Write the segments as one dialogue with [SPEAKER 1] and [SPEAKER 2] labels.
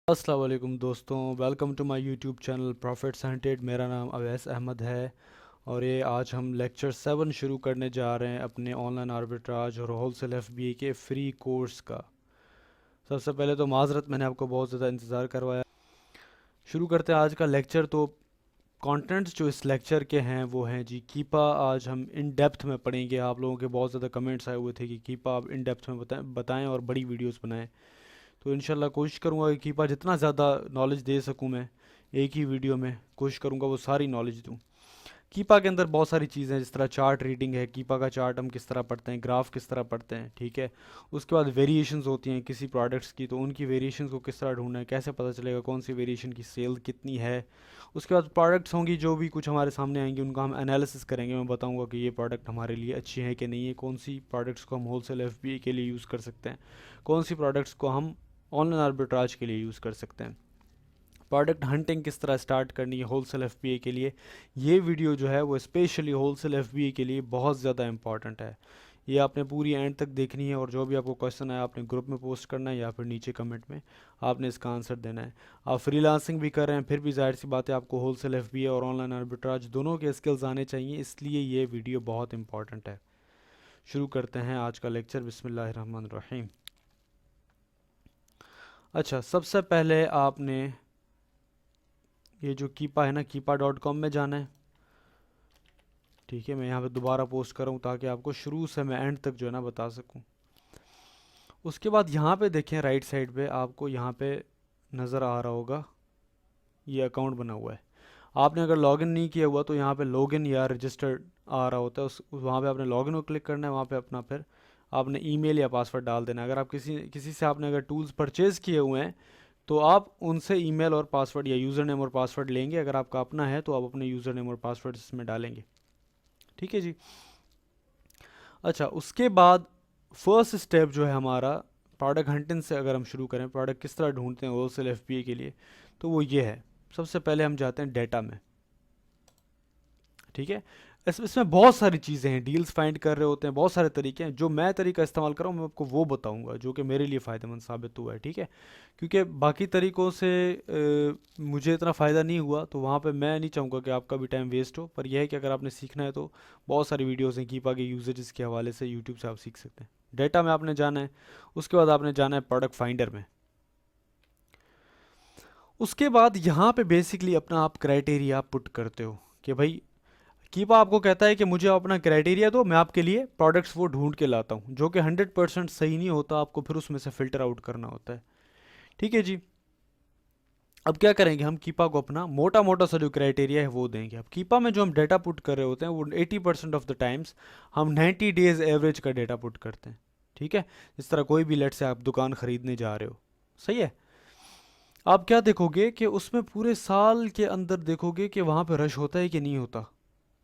[SPEAKER 1] अस्सलाम वालेकुम दोस्तों, welcome to my YouTube channel profits hunted. मेरा नाम अवैस अहमद है और ये आज हम लेक्चर 7 शुरू करने जा रहे हैं अपने ऑनलाइन आर्बिट्राज और होलसेल एफबीए के फ्री कोर्स का। सबसे पहले तो माजरत, मैंने आपको बहुत ज़्यादा इंतज़ार करवाया। शुरू करते हैं आज का लेक्चर। तो कंटेंट्स जो इस लेक्चर के हैं वो हैं जी कीपा। आज हम इन डेप्थ में पढ़ेंगे। आप लोगों के बहुत ज़्यादा कमेंट्स आए हुए थे कि कीपा आप इन डेप्थ में बताएं और बड़ी वीडियोस बनाएं। तो इंशाल्लाह कोशिश करूँगा कि कीपा जितना ज़्यादा नॉलेज दे सकूँ मैं एक ही वीडियो में, कोशिश करूँगा वो सारी नॉलेज दूँ। कीपा के अंदर बहुत सारी चीज़ें हैं, जिस तरह चार्ट रीडिंग है। कीपा का चार्ट हम किस तरह पढ़ते हैं, ग्राफ किस तरह पढ़ते हैं, ठीक है। उसके बाद वेरिएशंस होती हैं किसी प्रोडक्ट्स की, तो उनकी वेरिएशंस को किस तरह ढूंढना है, कैसे पता चलेगा कौन सी वेरिएशन की सेल कितनी है। उसके बाद प्रोडक्ट्स होंगी जो भी कुछ हमारे सामने आएंगी, उनका हम एनालिसिस करेंगे। मैं बताऊंगा कि ये प्रोडक्ट हमारे लिए अच्छी है कि नहीं है, कौन सी प्रोडक्ट्स को हम होलसेल एफबीए के लिए यूज़ कर सकते हैं, कौन सी प्रोडक्ट्स को हम ऑनलाइन आर्बिट्राज के लिए यूज़ कर सकते हैं। प्रोडक्ट हंटिंग किस तरह स्टार्ट करनी है होलसेल एफबीए के लिए। ये वीडियो जो है वो स्पेशली होलसेल एफबीए के लिए बहुत ज़्यादा इंपॉर्टेंट है। ये आपने पूरी एंड तक देखनी है और जो भी आपको क्वेश्चन आया आपने ग्रुप में पोस्ट करना है या फिर नीचे कमेंट में आपने इसका आंसर देना है। आप फ्रीलांसिंग भी कर रहे हैं फिर भी जाहिर सी बात है आपको होलसेल एफबीए और ऑनलाइन आर्बिट्राज दोनों के स्किल्स आने चाहिए, इसलिए ये वीडियो बहुत इंपॉर्टेंट है। शुरू करते हैं आज का लेक्चर। बिस्मिल्लाहिर्रहमानिर्रहीम। अच्छा, सबसे पहले आपने ये जो कीपा है ना, कीपा.com में जाना है, ठीक है। मैं यहाँ पे दोबारा पोस्ट कर रहा हूँ ताकि आपको शुरू से मैं एंड तक जो है ना बता सकूँ। उसके बाद यहाँ पे देखें राइट साइड पे आपको यहाँ पे नज़र आ रहा होगा ये अकाउंट बना हुआ है। आपने अगर लॉगिन नहीं किया हुआ तो यहाँ पे लॉगिन या रजिस्टर्ड आ रहा होता है, उस वहाँ पे आपने लॉगिन को क्लिक करना है। वहाँ पे अपना फिर आपने ईमेल या पासवर्ड डाल देना है। अगर आप किसी किसी से आपने अगर टूल्स परचेज़ किए हुए हैं तो आप उनसे ईमेल और पासवर्ड या यूज़र नेम और पासवर्ड लेंगे। अगर आपका अपना है तो आप अपने यूज़र नेम और पासवर्ड इसमें डालेंगे, ठीक है जी। अच्छा, उसके बाद फर्स्ट स्टेप जो है हमारा प्रोडक्ट हंटिंग से अगर हम शुरू करें, प्रोडक्ट किस तरह ढूंढते हैं होलसेल एफबीए के लिए, तो वो ये है। सबसे पहले हम जाते हैं डेटा में, ठीक है। इसमें बहुत सारी चीज़ें हैं, डील्स फाइंड कर रहे होते हैं, बहुत सारे तरीके हैं। जो मैं तरीका इस्तेमाल कर रहा हूँ मैं आपको वो बताऊंगा जो कि मेरे लिए फ़ायदेमंद साबित हुआ है, ठीक है। क्योंकि बाकी तरीक़ों से मुझे इतना फ़ायदा नहीं हुआ, तो वहाँ पे मैं नहीं चाहूँगा कि आपका भी टाइम वेस्ट हो। पर यह है कि अगर आपने सीखना है तो बहुत सारी वीडियोज़ हैं कीपा के यूजेज के हवाले से, यूट्यूब से आप सीख सकते हैं। डेटा में आपने जाना है, उसके बाद आपने जाना है प्रोडक्ट फाइंडर में। उसके बाद यहाँ पे बेसिकली अपना आप क्राइटेरिया पुट करते हो कि भाई कीपा आपको कहता है कि मुझे अपना क्राइटेरिया दो, मैं आपके लिए प्रोडक्ट्स वो ढूंढ के लाता हूँ, जो कि 100% सही नहीं होता। आपको फिर उसमें से फ़िल्टर आउट करना होता है, ठीक है जी। अब क्या करेंगे, हम कीपा को अपना मोटा मोटा सा जो क्राइटेरिया है वो देंगे। अब कीपा में जो हम डेटा पुट कर रहे होते हैं वो 80% ऑफ द टाइम्स हम 90 डेज एवरेज का डेटा पुट करते हैं, ठीक है। जिस तरह कोई भी लेट से आप दुकान ख़रीदने जा रहे हो, सही है। आप क्या देखोगे कि उसमें पूरे साल के अंदर देखोगे कि वहाँ पे रश होता है कि नहीं होता,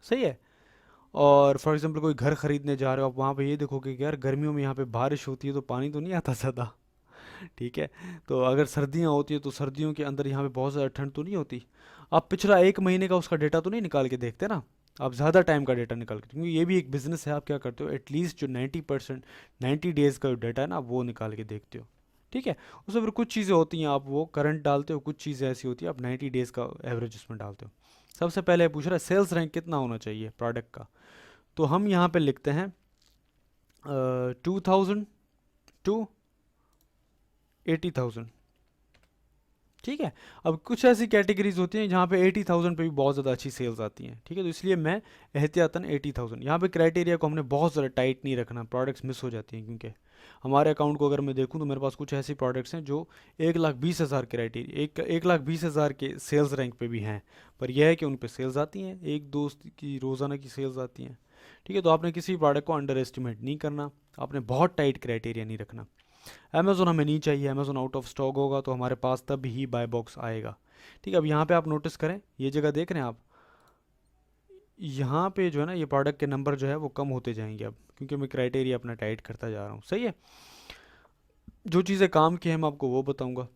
[SPEAKER 1] सही है। और फॉर एग्जांपल कोई घर खरीदने जा रहे हो आप, वहाँ पे ये देखोगे कि यार गर्मियों में यहाँ पे बारिश होती है तो पानी तो नहीं आता ज़्यादा, ठीक है। तो अगर सर्दियाँ होती है तो सर्दियों के अंदर यहाँ पे बहुत ज़्यादा ठंड तो नहीं होती। आप पिछला एक महीने का उसका डेटा तो नहीं निकाल के देखते ना, आप ज़्यादा टाइम का डेटा निकाल के, क्योंकि ये भी एक बिज़नेस है। आप क्या करते हो, एटलीस्ट जो 90% 90 डेज़ का जो डेटा है ना वो निकाल के देखते हो, ठीक है। उसमें फिर कुछ चीज़ें होती हैं आप वो करंट डालते हो, कुछ चीज़ें ऐसी होती है आप 90 डेज़ का एवरेज उसमें डालते हो। सबसे पहले पूछ रहा है सेल्स रैंक कितना होना चाहिए प्रोडक्ट का, तो हम यहाँ पे लिखते हैं 2000 टू 80,000, ठीक है। अब कुछ ऐसी कैटेगरीज होती हैं जहाँ पे 80,000 पे भी बहुत ज़्यादा अच्छी सेल्स आती हैं, ठीक है। तो इसलिए मैं एहतियातन 80,000, यहाँ पे क्राइटेरिया को हमने बहुत ज़्यादा टाइट नहीं रखना, प्रोडक्ट्स मिस हो जाती हैं। क्योंकि हमारे अकाउंट को अगर मैं देखूँ तो मेरे पास कुछ ऐसी प्रोडक्ट्स हैं जो 1,20,000 क्राइटेरिया 1,20,000 के सेल्स रैंक पे भी हैं, पर यह है कि उन पे सेल्स आती हैं, एक दोस्त की रोज़ाना की सेल्स आती हैं, ठीक है। तो आपने किसी प्रोडक्ट को अंडर एस्टिमेट नहीं करना, आपने बहुत टाइट क्राइटेरिया नहीं रखना। अमेज़ोन हमें नहीं चाहिए, अमेज़ोन आउट ऑफ स्टॉक होगा तो हमारे पास तब ही बाय बॉक्स आएगा, ठीक है। अब यहाँ पे आप नोटिस करें, ये जगह देख रहे हैं आप, यहाँ पे जो है ना ये प्रोडक्ट के नंबर जो है वो कम होते जाएंगे अब, क्योंकि मैं क्राइटेरिया अपना टाइट करता जा रहा हूँ, सही है। जो चीज़ें काम की हैं मैं आपको वो बताऊँगा,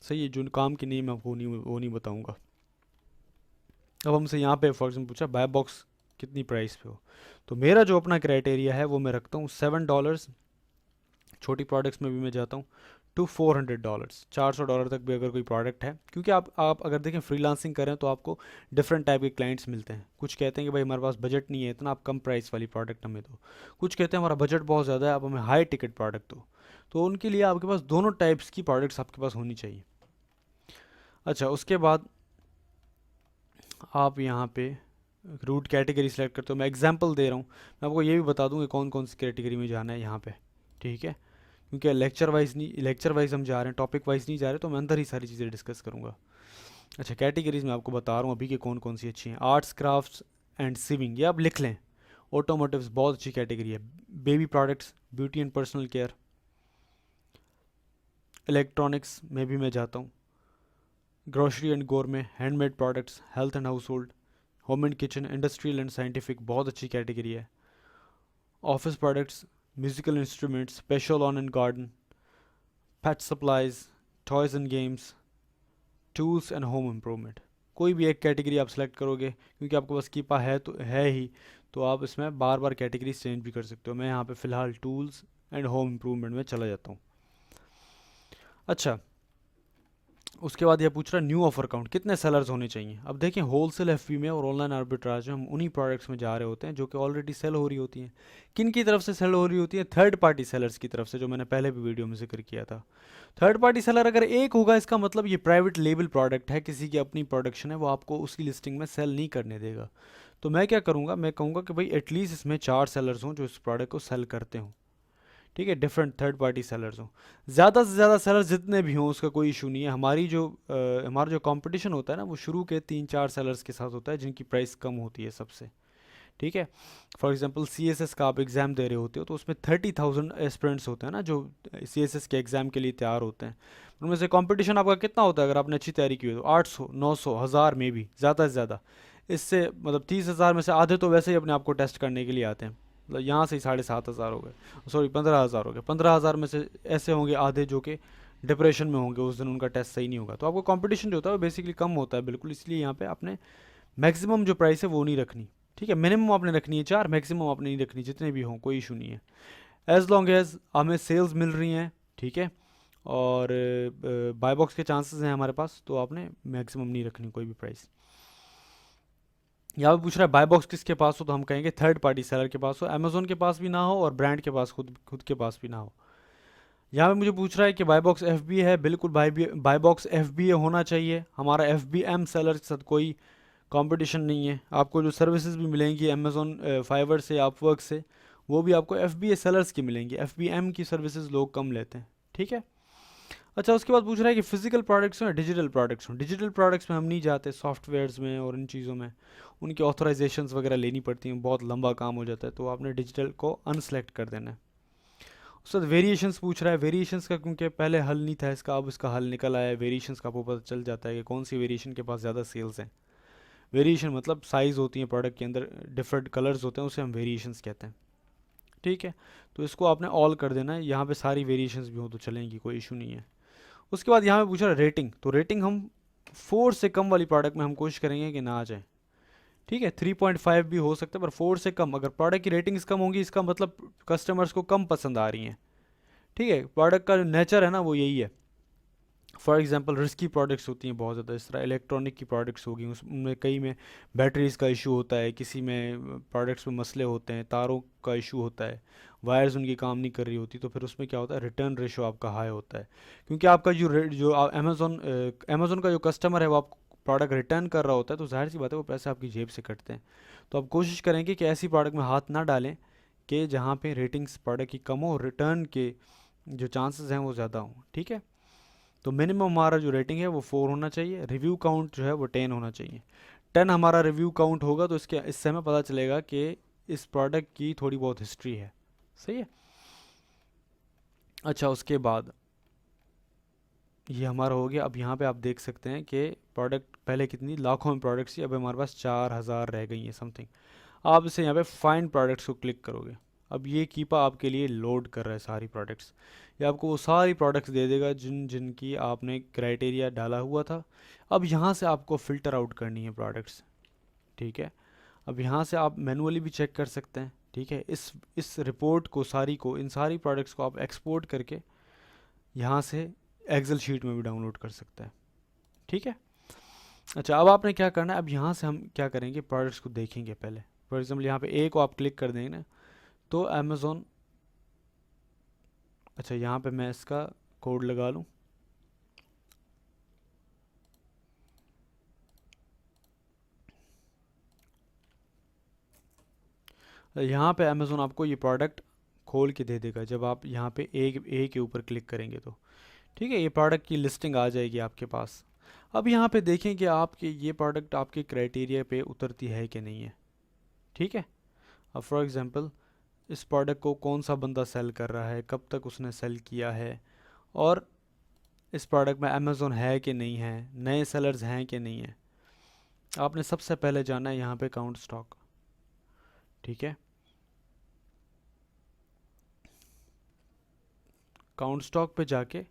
[SPEAKER 1] सही है। जो काम की नहीं मैं आपको वो नहीं बताऊँगा। अब हमसे यहाँ पे फॉर एग्जाम्पल पूछा बाय बॉक्स कितनी प्राइस पे हो, तो मेरा जो अपना क्राइटेरिया है वो मैं रखता हूँ $7। छोटी प्रोडक्ट्स में भी मैं जाता हूँ टू $400, $400 तक भी अगर कोई प्रोडक्ट है, क्योंकि आप अगर देखें फ्रीलांसिंग करें तो आपको डिफरेंट टाइप के क्लाइंट्स मिलते हैं। कुछ कहते हैं कि भाई हमारे पास बजट नहीं है इतना, आप कम प्राइस वाली प्रोडक्ट हमें दो। कुछ कहते हैं हमारा बजट बहुत ज़्यादा है, आप हमें हाई टिकट प्रोडक्ट दो। तो उनके लिए आपके पास दोनों टाइप्स की प्रोडक्ट्स आपके पास होनी चाहिए। अच्छा, उसके बाद आप यहाँ पे रूट कैटेगरी सेलेक्ट करते हो। मैं एग्जांपल दे रहा हूँ, मैं आपको ये भी बता दूँ कि कौन कौन सी कैटेगरी में जाना है यहाँ पे, ठीक है। क्योंकि लेक्चर वाइज हम जा रहे हैं, टॉपिक वाइज नहीं जा रहे, तो मैं अंदर ही सारी चीज़ें डिस्कस करूँगा। अच्छा, कैटेगरीज में आपको बता रहा हूँ अभी कि कौन कौन सी अच्छी हैं। आर्ट्स, क्राफ्ट्स एंड सिविंग, ये आप लिख लें। ऑटोमोटिव्स बहुत अच्छी कैटेगरी है। Baby products, beauty and personal care, electronics में भी मैं जाता हूँ। Grocery and गोरमे, handmade products, health and house hold, home and kitchen, industrial and scientific, बहुत अच्छी कैटेगरी है। Office products, musical instruments, special lawn and garden, pet supplies, toys and games, tools and home improvement. कोई भी एक category आप select करोगे, क्योंकि आपके पास कीपा है तो है ही, तो आप इसमें बार बार कैटेगरी चेंज भी कर सकते हो। मैं यहाँ पे फ़िलहाल टूल्स एंड होम इम्प्रूवमेंट में चला जाता हूँ। अच्छा, उसके बाद यह पूछ रहा है न्यू ऑफर काउंट, कितने सेलर्स होने चाहिए। अब देखिए, होलसेल एफपी में और ऑनलाइन आर्बिट्राज में हम उन्हीं प्रोडक्ट्स में जा रहे होते हैं जो कि ऑलरेडी सेल हो रही होती हैं। किन की तरफ से सेल हो रही होती है? थर्ड पार्टी सेलर्स की तरफ से, जो मैंने पहले भी वीडियो में जिक्र किया था। थर्ड पार्टी सेलर अगर एक होगा, इसका मतलब ये प्राइवेट लेबल प्रोडक्ट है, किसी की अपनी प्रोडक्शन है, वो आपको उसकी लिस्टिंग में सेल नहीं करने देगा। तो मैं क्या करूँगा, मैं कहूँगा कि भाई एटलीस्ट इसमें 4 सेलर्स हों जो इस प्रोडक्ट को सेल करते हों, ठीक है, डिफरेंट थर्ड पार्टी सेलर्स हों। ज़्यादा से ज़्यादा सेलर्स जितने भी हों उसका कोई इशू नहीं है। हमारा जो कंपटीशन होता है ना, वो शुरू के 3-4 सेलर्स के साथ होता है जिनकी प्राइस कम होती है सबसे, ठीक है। फॉर एग्जांपल CSS का आप एग्ज़ाम दे रहे होते हो, तो उसमें 30,000 एस्पिरेंट्स होते हैं ना, जो CSS के एग्ज़ाम के लिए तैयार होते हैं। उनमें से कंपटीशन आपका कितना होता है? अगर आपने अच्छी तैयारी की हो तो 800, 900, 1000 में भी ज़्यादा से ज़्यादा। इससे मतलब 30,000 में से आधे तो वैसे ही अपने आप को टेस्ट करने के लिए आते हैं। मतलब यहाँ से ही 7,500 हो गए, सॉरी 15,000 हो गए। 15,000 में से ऐसे होंगे आधे जो कि डिप्रेशन में होंगे, उस दिन उनका टेस्ट सही नहीं होगा। तो आपको कंपटीशन जो होता है वो बेसिकली कम होता है बिल्कुल, इसलिए यहाँ पे आपने मैक्सिमम जो प्राइस है वो नहीं रखनी, ठीक है। मिनिमम आपने रखनी है 4, मैक्सिमम आपने नहीं रखनी, जितने भी हों कोई इशू नहीं है, एज लॉन्ग एज हमें सेल्स मिल रही हैं, ठीक है। और बाय बॉक्स के चांसेस हैं हमारे पास, तो आपने मैक्सिमम नहीं रखनी कोई भी प्राइस। यहाँ पे पूछ रहा है बाय बॉक्स किसके पास हो, तो हम कहेंगे थर्ड पार्टी सेलर के पास हो, अमेजोन के पास भी ना हो और ब्रांड के पास खुद खुद के पास भी ना हो। यहाँ पे मुझे पूछ रहा है कि बाय बॉक्स एफ बी है, बिल्कुल बाय बॉक्स एफ बी होना चाहिए। हमारा एफ बी एम सेलर के साथ कोई कंपटीशन नहीं है। आपको जो सर्विसेज भी मिलेंगी अमेजोन फाइवर से, अपवर्क से, वो भी आपको एफ बी ए सेलर्स की मिलेंगी। एफ बी एम की सर्विसेज लोग कम लेते हैं, ठीक है। अच्छा, उसके बाद पूछ रहा है कि फिजिकल प्रोडक्ट्स हों या डिजिटल प्रोडक्ट्स हों। डिजिटल प्रोडक्ट्स में हम नहीं जाते, सॉफ्टवेयर्स में और इन चीज़ों में उनकी ऑथराइजेशंस वगैरह लेनी पड़ती हैं, बहुत लंबा काम हो जाता है, तो आपने डिजिटल को अनसेलेक्ट कर देना है। उसके बाद वेरिएशंस पूछ रहा है। वेरिएशंस का क्योंकि पहले हल नहीं था इसका, अब इसका हल निकल आया है। वेरिएशंस का आपको पता चल जाता है कि कौन सी वेरिएशन के पास ज़्यादा सेल्स हैं। वेरिएशन मतलब साइज़ होती है प्रोडक्ट के अंदर, डिफरेंट कलर्स होते हैं, उसे हम वेरिएशंस कहते हैं, ठीक है। तो इसको आपने ऑल कर देना है, यहाँ पे सारी वेरिएशंस भी हो तो चलेंगी, कोई इशू नहीं है। उसके बाद यहाँ पे पूछ रहा है रेटिंग, तो रेटिंग हम 4 से कम वाली प्रोडक्ट में हम कोशिश करेंगे कि ना आ जाए, ठीक है। 3.5 भी हो सकता है, पर 4 से कम, अगर प्रोडक्ट की रेटिंग्स कम होंगी इसका मतलब कस्टमर्स को कम पसंद आ रही हैं, ठीक है। प्रोडक्ट का जो नेचर है ना वो यही है। फॉर एग्जांपल रिस्की प्रोडक्ट्स होती हैं बहुत ज़्यादा, इस तरह इलेक्ट्रॉनिक की प्रोडक्ट्स होगी, उसमें कई में बैटरीज़ का इशू होता है, किसी में प्रोडक्ट्स में मसले होते हैं, तारों का इशू होता है, वायर्स उनकी काम नहीं कर रही होती, तो फिर उसमें क्या होता है, रिटर्न रेशो आपका हाई होता है। क्योंकि आपका जो अमेज़ोन का जो कस्टमर है वो आप प्रोडक्ट रिटर्न कर रहा होता है, तो जाहिर सी बात है वो पैसे आपकी जेब से कटते हैं। तो आप कोशिश करेंगे कि ऐसी प्रोडक्ट में हाथ ना डालें कि जहाँ पे रेटिंग्स प्रोडक्ट की कम हो, रिटर्न के जो चांसेस हैं वो ज़्यादा हों, ठीक है। तो मिनिमम हमारा जो रेटिंग है वो 4 होना चाहिए। रिव्यू काउंट जो है वो 10 होना चाहिए। 10 हमारा रिव्यू काउंट होगा तो इससे हमें पता चलेगा कि इस प्रोडक्ट की थोड़ी बहुत हिस्ट्री है, सही है। अच्छा, उसके बाद ये हमारा हो गया। अब यहाँ पे आप देख सकते हैं कि प्रोडक्ट पहले कितनी लाखों में प्रोडक्ट्स थी, अब हमारे पास 4,000 रह गई हैं समथिंग। आप इसे यहाँ पे फाइंड प्रोडक्ट्स को क्लिक करोगे, अब ये कीपा आपके लिए लोड कर रहा है सारी प्रोडक्ट्स। ये आपको वो सारी प्रोडक्ट्स दे देगा जिनकी आपने क्राइटेरिया डाला हुआ था। अब यहाँ से आपको फ़िल्टर आउट करनी है प्रोडक्ट्स, ठीक है। अब यहाँ से आप मैनुअली भी चेक कर सकते हैं, ठीक है। इस रिपोर्ट को इन सारी प्रोडक्ट्स को आप एक्सपोर्ट करके यहाँ से एक्सेल शीट में भी डाउनलोड कर सकता है। ठीक है। अच्छा, अब आपने क्या करना है, अब यहाँ से हम क्या करेंगे, प्रोडक्ट्स को देखेंगे पहले। फॉर एग्जाम्पल यहाँ पे ए को आप क्लिक कर देंगे ना, तो अमेज़ोन, अच्छा यहाँ पे मैं इसका कोड लगा लूँ, यहाँ पे अमेज़ोन आपको ये प्रोडक्ट खोल के दे देगा जब आप यहाँ पे ए के ऊपर क्लिक करेंगे तो। ठीक है, ये प्रोडक्ट की लिस्टिंग आ जाएगी आपके पास। अब यहाँ पे देखें कि आपके ये प्रोडक्ट आपके क्राइटेरिया पे उतरती है कि नहीं है। ठीक है। अब फॉर एग्जांपल इस प्रोडक्ट को कौन सा बंदा सेल कर रहा है, कब तक उसने सेल किया है, और इस प्रोडक्ट में अमेज़ोन है कि नहीं है, नए सेलर्स हैं कि नहीं है। आपने सबसे पहले जाना है यहाँ पे काउंट स्टॉक। ठीक है, काउंट स्टॉक पे जाके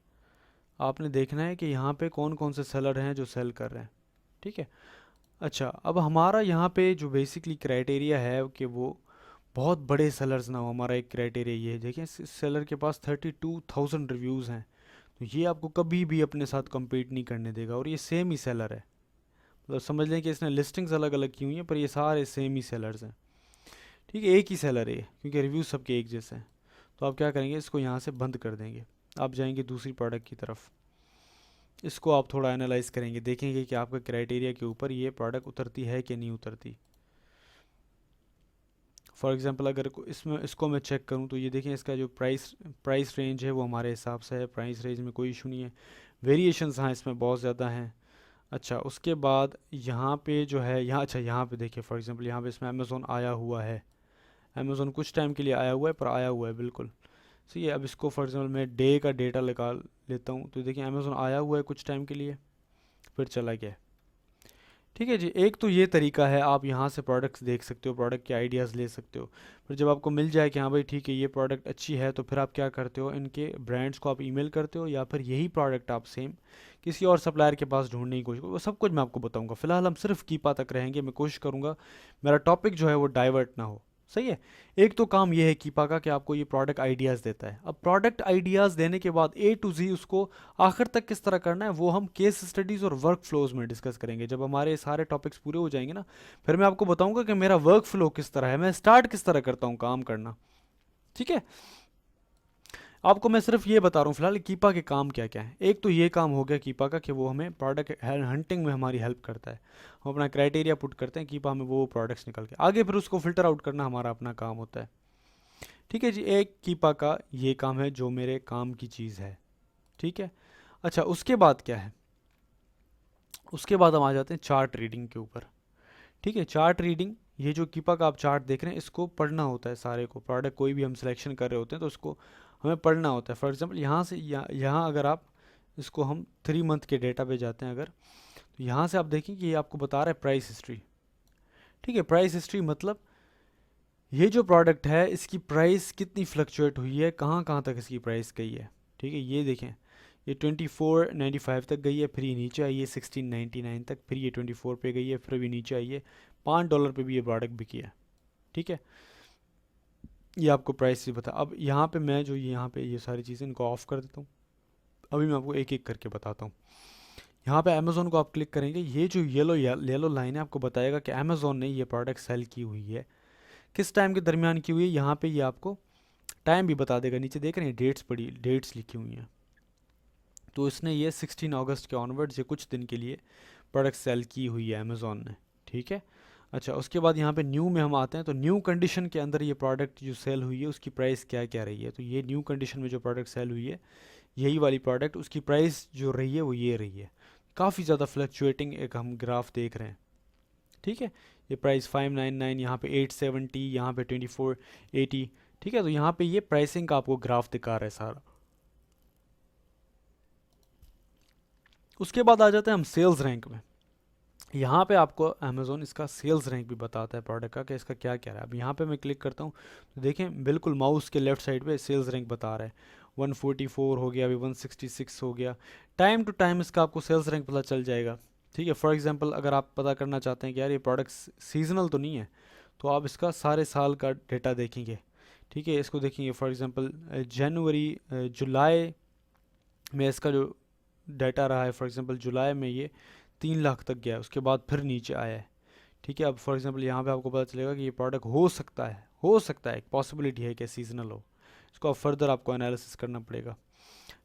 [SPEAKER 1] आपने देखना है कि यहाँ पे कौन कौन से सेलर हैं जो सेल कर रहे हैं। ठीक है। अच्छा, अब हमारा यहाँ पे जो बेसिकली क्राइटेरिया है कि वो बहुत बड़े सेलर्स ना हो। हमारा एक क्राइटेरिया ये है, देखिए इस सेलर के पास 32,000 रिव्यूज़ हैं, तो ये आपको कभी भी अपने साथ compete नहीं करने देगा। और ये सेम ही सेलर है, मतलब समझ लें कि इसने लिस्टिंग्स अलग अलग की हुई हैं पर ये सारे सेम ही सेलर्स हैं। ठीक है, एक ही सेलर है क्योंकि रिव्यूज़ सबके एक जैसे हैं। तो आप क्या करेंगे, इसको यहाँ से बंद कर देंगे। आप जाएंगे दूसरी प्रोडक्ट की तरफ, इसको आप थोड़ा एनालाइज करेंगे, देखेंगे कि आपका क्राइटेरिया के ऊपर ये प्रोडक्ट उतरती है कि नहीं उतरती। फॉर एग्जांपल अगर इसमें इसको मैं चेक करूं तो ये देखें इसका जो प्राइस रेंज है वो हमारे हिसाब से है, प्राइस रेंज में कोई इशू नहीं है। वेरिएशंस हाँ इसमें बहुत ज़्यादा हैं। अच्छा, उसके बाद यहाँ पे जो है, यहाँ अच्छा यहाँ पे देखिए फॉर एग्जांपल यहाँ पे इसमें अमेज़ोन आया हुआ है। अमेज़ोन कुछ टाइम के लिए आया हुआ है पर आया हुआ है बिल्कुल सही है। अब इसको फॉर एग्जांपल मैं डे का डेटा निकाल लेता हूँ, तो देखिए अमेज़ोन आया हुआ है कुछ टाइम के लिए, फिर चला गया। ठीक है जी, एक तो ये तरीका है, आप यहाँ से प्रोडक्ट्स देख सकते हो, प्रोडक्ट के आइडियाज़ ले सकते हो। फिर जब आपको मिल जाए कि हाँ भाई ठीक है ये प्रोडक्ट अच्छी है, तो फिर आप क्या करते हो, इनके ब्रांड्स को आप ईमेल करते हो, या फिर यही प्रोडक्ट आप सेम किसी और सप्लायर के पास ढूंढने की कोशिश करो। वो सब कुछ मैं आपको बताऊंगा। फिलहाल हम सिर्फ कीपा तक रहेंगे, मैं कोशिश करूंगा मेरा टॉपिक जो है वो डाइवर्ट ना हो। सही है। एक तो काम ये है कीपा का कि आपको ये प्रोडक्ट आइडियाज़ देता है। अब प्रोडक्ट आइडियाज़ देने के बाद ए टू जी उसको आखिर तक किस तरह करना है वो हम केस स्टडीज़ और वर्क फ्लोज में डिस्कस करेंगे। जब हमारे सारे टॉपिक्स पूरे हो जाएंगे ना, फिर मैं आपको बताऊंगा कि मेरा वर्क फ्लो किस तरह है, मैं स्टार्ट किस तरह करता हूँ काम करना। ठीक है। आपको मैं सिर्फ ये बता रहा हूँ फिलहाल कीपा के काम क्या क्या है। एक तो ये काम हो गया कीपा का कि वो हमें प्रोडक्ट हंटिंग में हमारी हेल्प करता है। हम अपना क्राइटेरिया पुट करते हैं, कीपा में वो प्रोडक्ट्स निकल के आगे फिर उसको फिल्टर आउट करना हमारा अपना काम होता है। ठीक है जी, एक कीपा का ये काम है जो मेरे काम की चीज़ है। ठीक है। अच्छा, उसके बाद क्या है, उसके बाद हम आ जाते हैं चार्ट रीडिंग के ऊपर। ठीक है, चार्ट रीडिंग, ये जो कीपा का आप चार्ट देख रहे हैं इसको पढ़ना होता है सारे को। प्रोडक्ट कोई भी हम सिलेक्शन कर रहे होते हैं तो उसको हमें पढ़ना होता है। फॉर एग्जांपल यहाँ से यहाँ अगर आप इसको हम 3 मंथ के डेटा पे जाते हैं अगर, तो यहाँ से आप देखें कि ये आपको बता रहा है प्राइस हिस्ट्री। ठीक है, प्राइस हिस्ट्री मतलब ये जो प्रोडक्ट है इसकी प्राइस कितनी फ्लक्चुएट हुई है, कहाँ कहाँ तक इसकी प्राइस गई है। ठीक है, ये देखें ये 24.95 तक गई है, फिर ये नीचे आई है 16.99 तक, फिर ये 24 पे गई है, फिर भी नीचे आई है, $5 पे भी ये प्रोडक्ट बिकी है। ठीक है, ये आपको प्राइस भी बता। अब यहाँ पे मैं जो यहाँ पे ये सारी चीज़ें इनको ऑफ कर देता हूँ। अभी मैं आपको एक एक करके बताता हूँ। यहाँ पे अमेज़ोन को आप क्लिक करेंगे, ये जो येलो लाइन है आपको बताएगा कि अमेज़ोन ने ये प्रोडक्ट सेल की हुई है, किस टाइम के दरमियान की हुई है। यहाँ पे ये आपको टाइम भी बता देगा, नीचे देख रहे हैं डेट्स पड़ी, डेट्स लिखी हुई हैं। तो इसने ये 16 अगस्त के ऑनवर्ड्स ये कुछ दिन के लिए प्रोडक्ट सेल की हुई है अमेज़ोन ने। ठीक है। अच्छा, उसके बाद यहाँ पे न्यू में हम आते हैं, तो न्यू कंडीशन के अंदर ये प्रोडक्ट जो सेल हुई है उसकी प्राइस क्या क्या रही है। तो ये न्यू कंडीशन में जो प्रोडक्ट सेल हुई है यही वाली प्रोडक्ट, उसकी प्राइस जो रही है वो ये रही है। काफ़ी ज़्यादा फ्लक्चुएटिंग एक हम ग्राफ देख रहे हैं। ठीक है, ये प्राइस 599, यहाँ पे 870, यहाँ पे 2480। ठीक है, तो यहाँ पे ये प्राइसिंग का आपको ग्राफ दिखा रहा है सारा। उसके बाद आ जाते हैं हम सेल्स रैंक में। यहाँ पे आपको अमेज़ोन इसका सेल्स रैंक भी बताता है प्रोडक्ट का कि इसका क्या क्या है। अब यहाँ पे मैं क्लिक करता हूँ तो देखें बिल्कुल माउस के लेफ्ट साइड पे सेल्स रैंक बता रहा है। 144 हो गया, अभी 166 हो गया। टाइम टू टाइम इसका आपको सेल्स रैंक पता चल जाएगा। ठीक है, फॉर एग्जांपल अगर आप पता करना चाहते हैं कि यार ये प्रोडक्ट सीजनल तो नहीं है, तो आप इसका सारे साल का डेटा देखेंगे। ठीक है, इसको देखेंगे फॉर एग्जांपल जनवरी, जुलाई, में इसका जो डाटा रहा है, फॉर एग्जांपल जुलाई में ये 3 लाख तक गया है, उसके बाद फिर नीचे आया है। ठीक है, अब फॉर एग्जांपल यहाँ पे आपको पता चलेगा कि ये प्रोडक्ट हो सकता है एक पॉसिबिलिटी है कि सीजनल हो। इसको अब फर्दर आपको एनालिसिस करना पड़ेगा।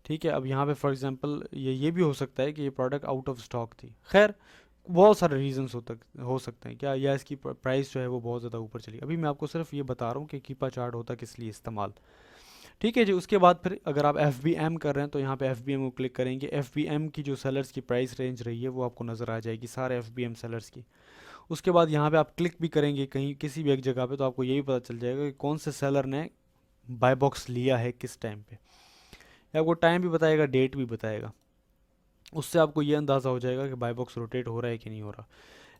[SPEAKER 1] ठीक है, अब यहाँ पे फॉर एग्जांपल ये भी हो सकता है कि ये प्रोडक्ट आउट ऑफ स्टॉक थी। खैर, बहुत सारे रीजंस हो सकते हैं क्या, या इसकी प्राइस जो है वो बहुत ज़्यादा ऊपर चली। अभी मैं आपको सिर्फ ये बता रहा हूँ कि कीपा चार्ट होता किस लिए इस्तेमाल। ठीक है जी, उसके बाद फिर अगर आप एफ बी एम कर रहे हैं तो यहाँ पे एफ बी एम को क्लिक करेंगे। एफ बी एम की जो सेलर्स की प्राइस रेंज रही है वो आपको नज़र आ जाएगी, सारे एफ बी एम सेलर्स की। उसके बाद यहाँ पे आप क्लिक भी करेंगे कहीं किसी भी एक जगह पे, तो आपको ये भी पता चल जाएगा कि कौन से सेलर ने बाय बॉक्स लिया है किस टाइम पे। ये आपको टाइम भी बताएगा, डेट भी बताएगा। उससे आपको ये अंदाज़ा हो जाएगा कि बाय बॉक्स रोटेट हो रहा है कि नहीं हो रहा।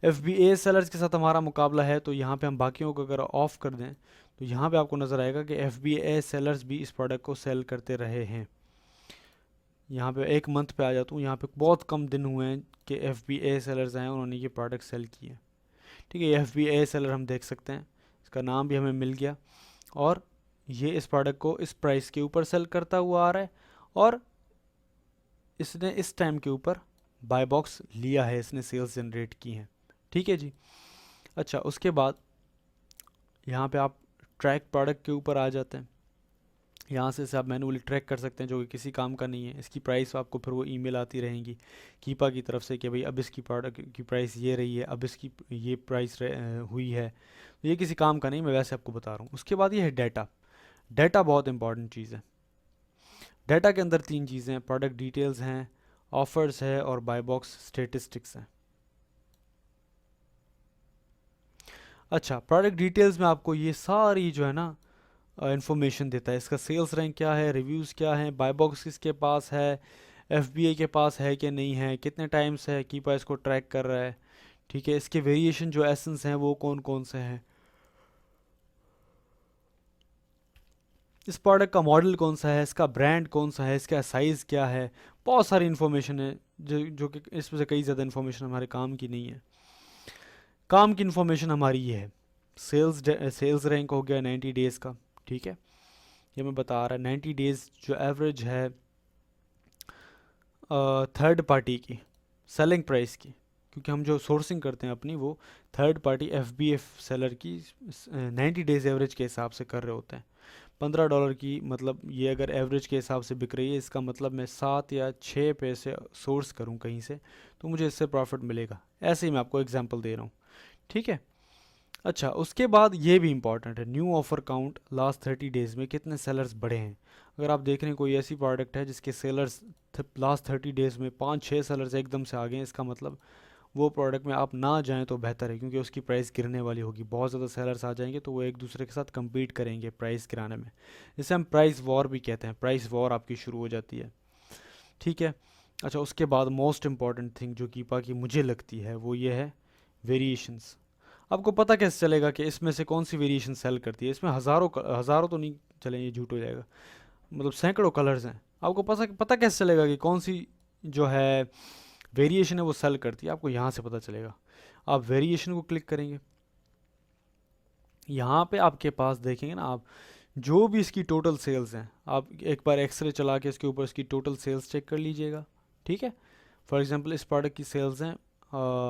[SPEAKER 1] एफ बी ए सेलर्स के साथ हमारा मुकाबला है, तो यहाँ पे हम बाकियों को अगर ऑफ कर दें तो यहाँ पे आपको नज़र आएगा कि एफ बी ए सेलर्स भी इस प्रोडक्ट को सेल करते रहे हैं। यहाँ पे एक मंथ पे आ जाता हूँ, यहाँ पे बहुत कम दिन हुए हैं कि एफ बी ए सेलर्स आए उन्होंने ये प्रोडक्ट सेल किए। ठीक है, एफ बी ए सेलर हम देख सकते हैं, इसका नाम भी हमें मिल गया, और ये इस प्रोडक्ट को इस प्राइस के ऊपर सेल करता हुआ आ रहा है, और इसने इस टाइम के ऊपर बाय बॉक्स लिया है, इसने सेल्स जनरेट की हैं। ठीक है जी। अच्छा, उसके बाद यहाँ पे आप ट्रैक प्रोडक्ट के ऊपर आ जाते हैं। यहाँ से इसे आप मैनुअली ट्रैक कर सकते हैं, जो कि किसी काम का नहीं है। इसकी प्राइस आपको फिर वो ईमेल आती रहेंगी कीपा की तरफ से कि भाई अब इसकी प्रोडक्ट की प्राइस ये रही है, अब इसकी ये प्राइस हुई है। तो ये किसी काम का नहीं, मैं वैसे आपको बता रहा हूँ। उसके बाद ये है डाटा। डाटा बहुत इंपॉर्टेंट चीज़ है। डाटा के अंदर 3 चीज़ें हैं, प्रोडक्ट डिटेल्स हैं, ऑफर्स है, और बाय बॉक्स स्टेटिस्टिक्स हैं। अच्छा, प्रोडक्ट डिटेल्स में आपको ये सारी जो है ना इंफॉर्मेशन देता है। इसका सेल्स रैंक क्या है, रिव्यूज़ क्या है, बाय बॉक्स किसके पास है, एफ बी ए के पास है कि नहीं है, कितने टाइम से है कीपा इसको ट्रैक कर रहा है। ठीक है, इसके वेरिएशन जो एसेंस हैं वो कौन कौन से हैं, इस प्रोडक्ट का मॉडल कौन सा है, इसका ब्रांड कौन सा है, इसका साइज़ क्या है। बहुत सारी इन्फॉर्मेशन है जो कि इसमें से कई ज़्यादा इन्फॉर्मेशन हमारे काम की नहीं है। काम की इन्फॉर्मेशन हमारी ये है, सेल्स रैंक हो गया 90 डेज़ का। ठीक है, ये मैं बता रहा 90 डेज़ जो एवरेज है थर्ड पार्टी की सेलिंग प्राइस की, क्योंकि हम जो सोर्सिंग करते हैं अपनी वो third party F B F seller की 90 डेज़ एवरेज के हिसाब से कर रहे होते हैं। $15 की, मतलब ये अगर एवरेज के हिसाब से बिक रही है, इसका मतलब मैं 7 या 6 पैसे सोर्स करूँ कहीं से तो मुझे इससे प्रॉफिट मिलेगा। ऐसे ही मैं आपको एग्जांपल दे रहा हूँ। ठीक है। अच्छा, उसके बाद ये भी इंपॉर्टेंट है, new offer count last 30 days में कितने सेलर्स बढ़े हैं। अगर आप देख रहे हैं कोई ऐसी प्रोडक्ट है जिसके सेलर्स लास्ट 30 डेज़ में 5-6 सेलर्स एकदम से आ गए हैं, इसका मतलब वो प्रोडक्ट में आप ना जाएं तो बेहतर है, क्योंकि उसकी प्राइस गिरने वाली होगी। बहुत ज़्यादा सेलर्स आ जाएंगे तो वो एक दूसरे के साथ कम्पीट करेंगे प्राइस गिराने में, जिसे हम प्राइस वॉर भी कहते हैं। प्राइस वॉर आपकी शुरू हो जाती है। ठीक है। अच्छा, उसके बाद मोस्ट इंपॉर्टेंट थिंग जो कीपा की मुझे लगती है वो ये है वेरिएशंस। आपको पता कैसे चलेगा कि इसमें से कौन सी वेरिएशन सेल करती है। इसमें हज़ारों हज़ारों तो नहीं, चलें ये झूठ हो जाएगा, मतलब सैकड़ों कलर्स हैं। आपको पता पता कैसे चलेगा कि कौन सी जो है वेरिएशन है वो सेल करती है। आपको यहाँ से पता चलेगा। आप वेरिएशन को क्लिक करेंगे, यहाँ पे आपके पास देखेंगे ना आप, जो भी इसकी टोटल सेल्स हैं, आप एक बार एक्सरे चला के इसके ऊपर इसकी टोटल सेल्स चेक कर लीजिएगा। ठीक है, फॉर एग्जांपल इस प्रोडक्ट की सेल्स हैं,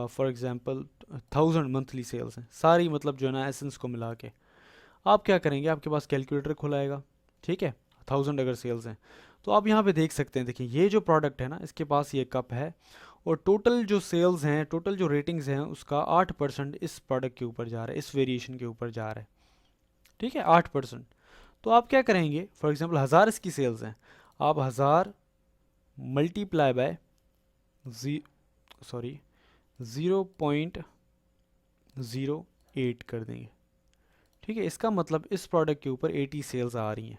[SPEAKER 1] फॉर एग्जांपल 1000 मंथली सेल्स हैं सारी, मतलब जो है ना एसेंस को मिला के। आप क्या करेंगे, आपके पास कैलकुलेटर खुलाएगा। ठीक है, 1000 अगर सेल्स हैं तो आप यहाँ पे देख सकते हैं। देखिए, ये जो प्रोडक्ट है ना, इसके पास ये कप है, और टोटल जो सेल्स हैं, टोटल जो रेटिंग्स हैं, उसका 8% इस प्रोडक्ट के ऊपर जा रहा है, इस वेरिएशन के ऊपर जा रहा है। ठीक है, 8%। तो आप क्या करेंगे, फॉर एग्जांपल 1000 इसकी सेल्स हैं, आप 1000 मल्टीप्लाई बाय सॉरी 0.08 कर देंगे। ठीक है, इसका मतलब इस प्रोडक्ट के ऊपर 80 सेल्स आ रही हैं।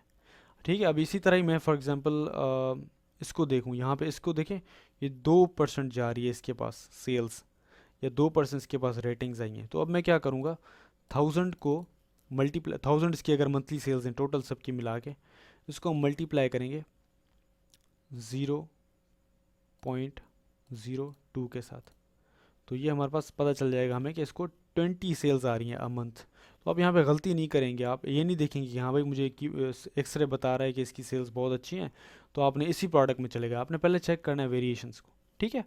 [SPEAKER 1] ठीक है, अब इसी तरह ही मैं फॉर एग्जांपल इसको देखूं, यहाँ पे इसको देखें, ये 2% जा रही है इसके पास सेल्स, या 2% इसके पास रेटिंग्स आई हैं। तो अब मैं क्या करूँगा, 1000 को मल्टीप्लाई, 1000 इसकी अगर मंथली सेल्स हैं टोटल सबकी मिला के, इसको हम मल्टीप्लाई करेंगे 0.02 के साथ, तो ये हमारे पास पता चल जाएगा हमें कि इसको 20 सेल्स आ रही हैं अ मंथ। तो आप यहाँ पे गलती नहीं करेंगे, आप ये नहीं देखेंगे कि हाँ भाई मुझे एक्सरे बता रहा है कि इसकी सेल्स बहुत अच्छी हैं तो आपने इसी प्रोडक्ट में चले गए। आपने पहले चेक करना है वेरिएशंस को, ठीक है।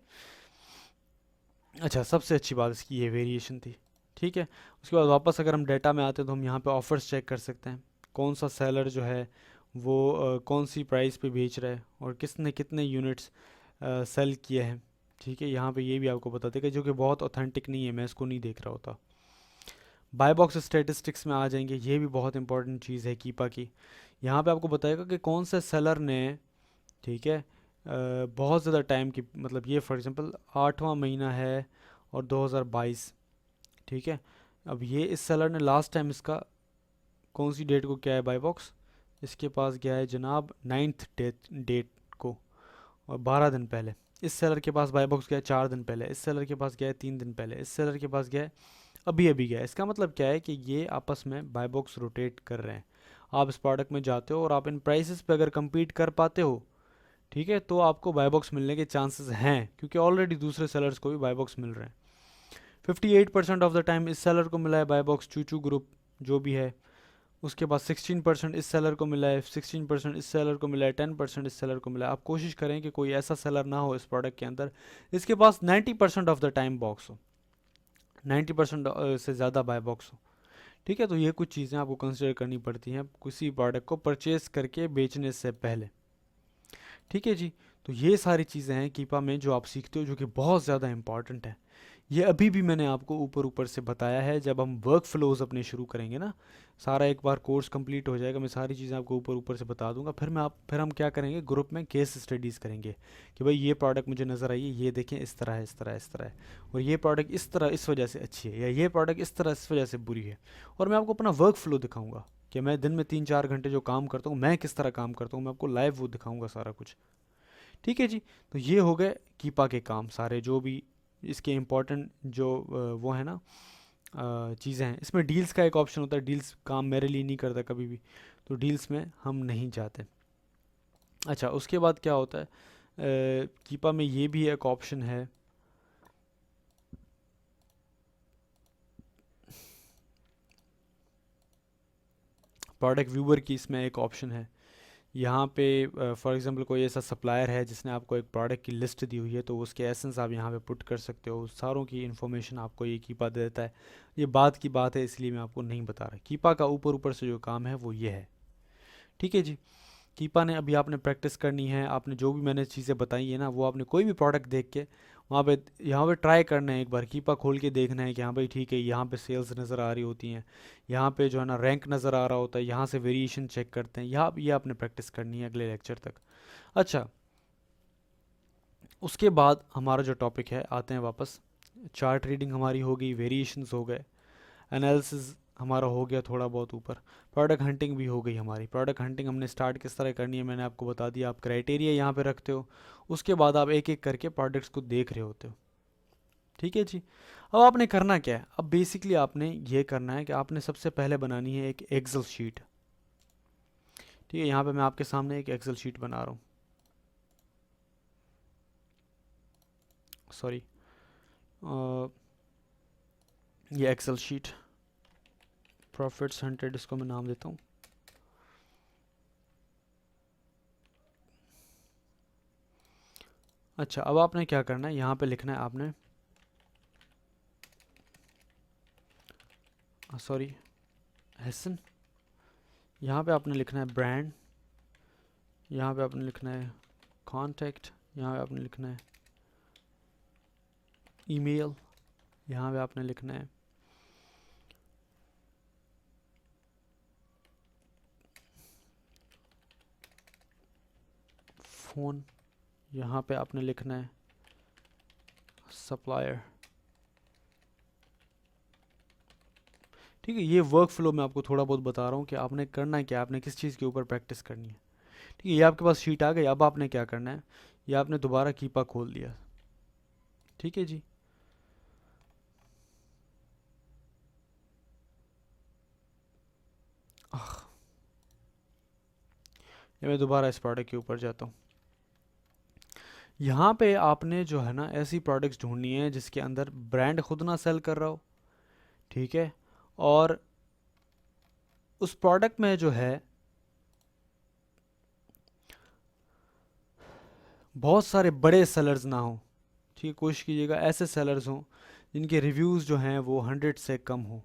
[SPEAKER 1] अच्छा, सबसे अच्छी बात इसकी ये वेरिएशन थी, ठीक है। उसके बाद वापस अगर हम डाटा में आते हैं तो हम यहाँ पे ऑफर्स चेक कर सकते हैं, कौन सा सेलर जो है वो कौन सी प्राइस पे बेच रहा है और किसने कितने यूनिट्स सेल किए हैं, ठीक है। यहाँ पे ये भी आपको बता देगा, जो कि बहुत ऑथेंटिक नहीं है, मैं इसको नहीं देख रहा होता। बाय बॉक्स स्टेटिस्टिक्स में आ जाएंगे, ये भी बहुत इंपॉर्टेंट चीज़ है कीपा की। यहाँ पे आपको बताएगा कि कौन से सेलर ने, ठीक है, बहुत ज़्यादा टाइम की, मतलब ये फॉर एग्जांपल 8वां महीना है और 2022, ठीक है। अब ये इस सेलर ने लास्ट टाइम इसका कौन सी डेट को क्या है बाय बॉक्स, इसके पास गया है जनाब 9th डेट को, और 12 दिन पहले। इस सेलर के पास बाय बॉक्स गया है 4 दिन पहले, इस सेलर के पास गया है 3 दिन पहले, इस सेलर के पास गया है अभी अभी गया है। इसका मतलब क्या है कि ये आपस में बाय बॉक्स रोटेट कर रहे हैं। आप इस प्रोडक्ट में जाते हो और आप इन प्राइसेस पे अगर compete कर पाते हो, ठीक है, तो आपको बाय बॉक्स मिलने के चांसेस हैं, क्योंकि ऑलरेडी दूसरे सेलर्स को भी बाय बॉक्स मिल रहे हैं। 58% ऑफ द टाइम इस सेलर को मिला है बाय बॉक्स, चूचू ग्रुप जो भी है। उसके बाद 16% इस सेलर को मिला है, 16% इस सेलर को मिला है, 10% इस सेलर को मिला है। आप कोशिश करें कि कोई ऐसा सेलर ना हो इस प्रोडक्ट के अंदर इसके पास 90% ऑफ द टाइम बॉक्स हो, 90% से ज़्यादा बाय बॉक्स हो, ठीक है। तो ये कुछ चीज़ें आपको कंसिडर करनी पड़ती हैं किसी प्रोडक्ट को परचेज करके बेचने से पहले, ठीक है जी। तो ये सारी चीज़ें हैं कीपा में जो आप सीखते हो, जो कि बहुत ज़्यादा इंपॉर्टेंट है। ये अभी भी मैंने आपको ऊपर ऊपर से बताया है, जब हम वर्क फ्लोज अपने शुरू करेंगे ना, सारा एक बार कोर्स कंप्लीट हो जाएगा, मैं सारी चीज़ें आपको ऊपर ऊपर से बता दूंगा। फिर हम क्या करेंगे, ग्रुप में केस स्टडीज़ करेंगे कि भाई ये प्रोडक्ट मुझे नज़र आई है, ये देखें इस तरह है, इस तरह है, इस तरह है, और ये प्रोडक्ट इस तरह इस वजह से अच्छी है, या ये प्रोडक्ट इस तरह इस वजह से बुरी है। और मैं आपको अपना वर्क फ्लो दिखाऊंगा कि मैं दिन में 3-4 घंटे जो काम करता हूँ मैं किस तरह काम करता हूँ, मैं आपको लाइव वो दिखाऊंगा सारा कुछ, ठीक है जी। तो ये हो गए कीपा के काम सारे, जो भी इसके इम्पोर्टेंट जो वो है ना चीज़ें हैं। इसमें डील्स का एक ऑप्शन होता है, डील्स काम मेरे लिए नहीं करता कभी भी, तो डील्स में हम नहीं जाते। अच्छा, उसके बाद क्या होता है, कीपा में ये भी एक ऑप्शन है, प्रोडक्ट व्यूअर की इसमें एक ऑप्शन है। यहाँ पे फॉर एग्जांपल कोई ऐसा सप्लायर है जिसने आपको एक प्रोडक्ट की लिस्ट दी हुई है, तो उसके एसेंस आप यहाँ पे पुट कर सकते हो, उस सारों की इन्फॉर्मेशन आपको ये कीपा दे देता है। ये बात की बात है इसलिए मैं आपको नहीं बता रहा, कीपा का ऊपर ऊपर से जो काम है वो ये है, ठीक है जी। कीपा ने अभी आपने प्रैक्टिस करनी है, आपने जो भी मैंने चीज़ें बताई है ना, वो आपने कोई भी प्रोडक्ट देख के वहाँ पे यहाँ पे ट्राई करना है, एक बार कीपा खोल के देखना है कि हाँ भाई ठीक है, यहाँ पे सेल्स नज़र आ रही होती हैं, यहाँ पे जो है ना रैंक नज़र आ रहा होता है, यहाँ से वेरिएशन चेक करते हैं, यहाँ ये आपने प्रैक्टिस करनी है अगले लेक्चर तक। अच्छा, उसके बाद हमारा जो टॉपिक है, आते हैं वापस, चार्ट रीडिंग हमारी हो गई, वेरिएशंस हो गए, एनालिसिस हमारा हो गया थोड़ा बहुत ऊपर, प्रोडक्ट हंटिंग भी हो गई हमारी। प्रोडक्ट हंटिंग हमने स्टार्ट किस तरह करनी है मैंने आपको बता दिया, आप क्राइटेरिया यहाँ पे रखते हो, उसके बाद आप एक एक करके प्रोडक्ट्स को देख रहे होते हो, ठीक है जी। अब आपने करना क्या है, अब बेसिकली आपने ये करना है कि आपने सबसे पहले बनानी है एक एक्सेल शीट, ठीक है। यहाँ पे मैं आपके सामने एक एक्सेल शीट बना रहा हूँ, सॉरी, ये एक्सेल शीट प्रॉफिट्स हंटेड, इसको मैं नाम देता हूँ। अच्छा, अब आपने क्या करना है, यहाँ पे लिखना है आपने, सॉरी, हेसन, यहाँ पे आपने लिखना है ब्रांड, यहाँ पे आपने लिखना है कॉन्टैक्ट, यहाँ पे आपने लिखना है ईमेल, यहाँ पे आपने लिखना है फ़ोन, यहाँ पे आपने लिखना है सप्लायर, ठीक है। ये वर्क फ्लो मैं आपको थोड़ा बहुत बता रहा हूँ कि आपने करना है क्या, आपने किस चीज़ के ऊपर प्रैक्टिस करनी है, ठीक है। ये आपके पास शीट आ गई, अब आपने क्या करना है, ये आपने दोबारा कीपा खोल दिया, ठीक है जी। ये मैं दोबारा इस प्रोडक्ट के ऊपर जाता हूँ। यहाँ पे आपने जो है ना ऐसी प्रोडक्ट्स ढूंढनी है जिसके अंदर ब्रांड खुद ना सेल कर रहा हो, ठीक है। और उस प्रोडक्ट में जो है बहुत सारे बड़े सेलर्स ना हो, ठीक है, कोशिश कीजिएगा ऐसे सेलर्स हों जिनके रिव्यूज़ जो हैं वो 100 से कम हो।